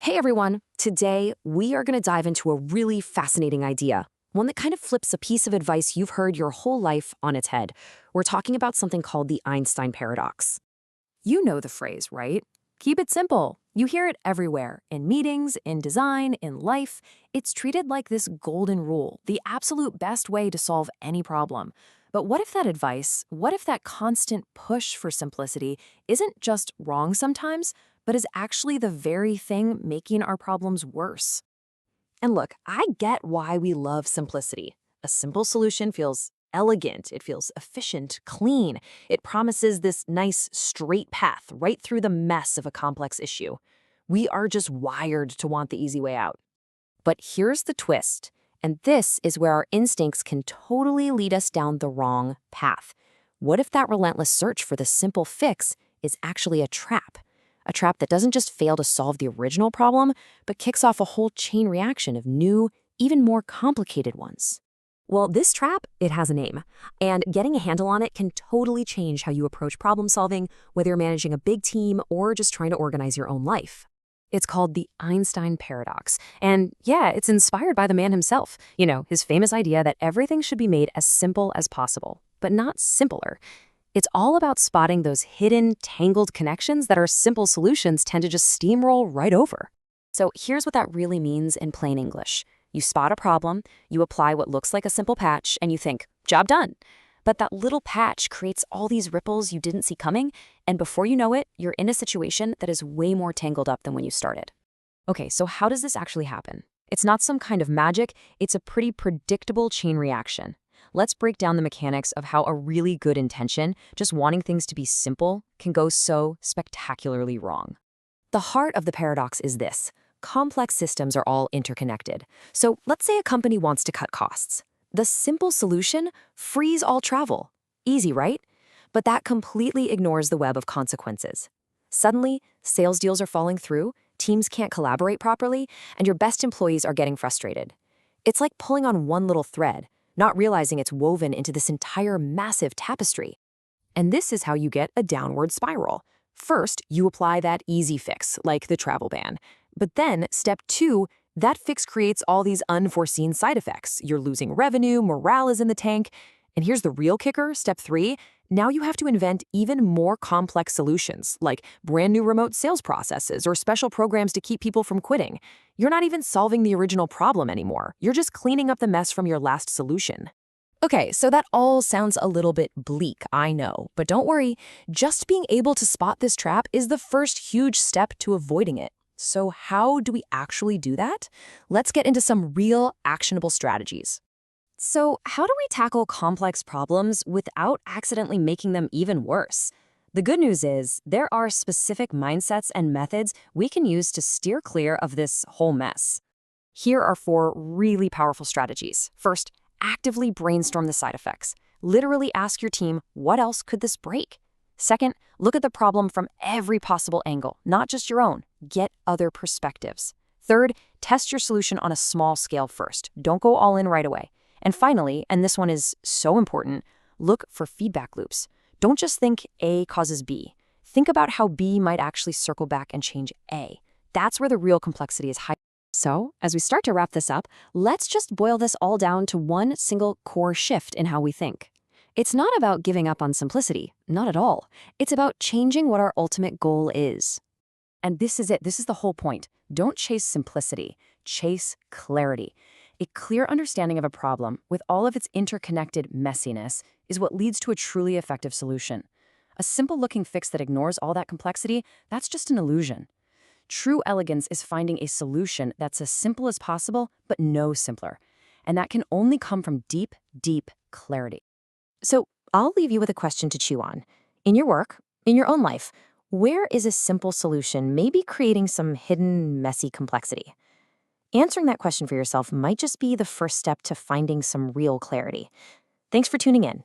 Hey everyone! Today, we are going to dive into a really fascinating idea, one that kind of flips a piece of advice you've heard your whole life on its head. We're talking about something called the Einstein Paradox. You know the phrase, right? Keep it simple. You hear it everywhere, in meetings, in design, in life. It's treated like this golden rule, the absolute best way to solve any problem. But what if that advice, what if that constant push for simplicity isn't just wrong sometimes, but is actually the very thing making our problems worse? And look, I get why we love simplicity. A simple solution feels elegant, it feels efficient, clean. It promises this nice, straight path right through the mess of a complex issue. We are just wired to want the easy way out. But here's the twist, and this is where our instincts can totally lead us down the wrong path. What if that relentless search for the simple fix is actually a trap? A trap that doesn't just fail to solve the original problem, but kicks off a whole chain reaction of new, even more complicated ones. Well, this trap, it has a name, and getting a handle on it can totally change how you approach problem solving, whether you're managing a big team or just trying to organize your own life. It's called the Einstein Paradox, and yeah, it's inspired by the man himself. His famous idea that everything should be made as simple as possible, but not simpler. It's all about spotting those hidden, tangled connections that our simple solutions tend to just steamroll right over. So here's what that really means in plain English. You spot a problem, you apply what looks like a simple patch, and you think, job done. But that little patch creates all these ripples you didn't see coming, and before you know it, you're in a situation that is way more tangled up than when you started. Okay, so how does this actually happen? It's not some kind of magic, it's a pretty predictable chain reaction. Let's break down the mechanics of how a really good intention, just wanting things to be simple, can go so spectacularly wrong. The heart of the paradox is this. Complex systems are all interconnected. So let's say a company wants to cut costs. The simple solution, freeze all travel. Easy, right? But that completely ignores the web of consequences. Suddenly, sales deals are falling through, teams can't collaborate properly, and your best employees are getting frustrated. It's like pulling on one little thread, not realizing it's woven into this entire massive tapestry. And this is how you get a downward spiral. First, you apply that easy fix, like the travel ban. But then, step 2, that fix creates all these unforeseen side effects. You're losing revenue, morale is in the tank. And here's the real kicker, step 3. Now you have to invent even more complex solutions, like brand new remote sales processes or special programs to keep people from quitting. You're not even solving the original problem anymore. You're just cleaning up the mess from your last solution. Okay, so that all sounds a little bit bleak, I know. But don't worry, just being able to spot this trap is the first huge step to avoiding it. So how do we actually do that? Let's get into some real actionable strategies. So how do we tackle complex problems without accidentally making them even worse? The good news is there are specific mindsets and methods we can use to steer clear of this whole mess. Here are 4 really powerful strategies. First, actively brainstorm the side effects. Literally ask your team, what else could this break? Second, look at the problem from every possible angle, not just your own. Get other perspectives. Third, test your solution on a small scale first. Don't go all in right away. And finally, and this one is so important, look for feedback loops. Don't just think A causes B. Think about how B might actually circle back and change A. That's where the real complexity is hiding. So, as we start to wrap this up, let's just boil this all down to one single core shift in how we think. It's not about giving up on simplicity, not at all. It's about changing what our ultimate goal is. And this is it, this is the whole point. Don't chase simplicity, chase clarity. A clear understanding of a problem, with all of its interconnected messiness, is what leads to a truly effective solution. A simple-looking fix that ignores all that complexity, that's just an illusion. True elegance is finding a solution that's as simple as possible, but no simpler. And that can only come from deep, deep clarity. So I'll leave you with a question to chew on. In your work, in your own life, where is a simple solution maybe creating some hidden, messy complexity? Answering that question for yourself might just be the first step to finding some real clarity. Thanks for tuning in.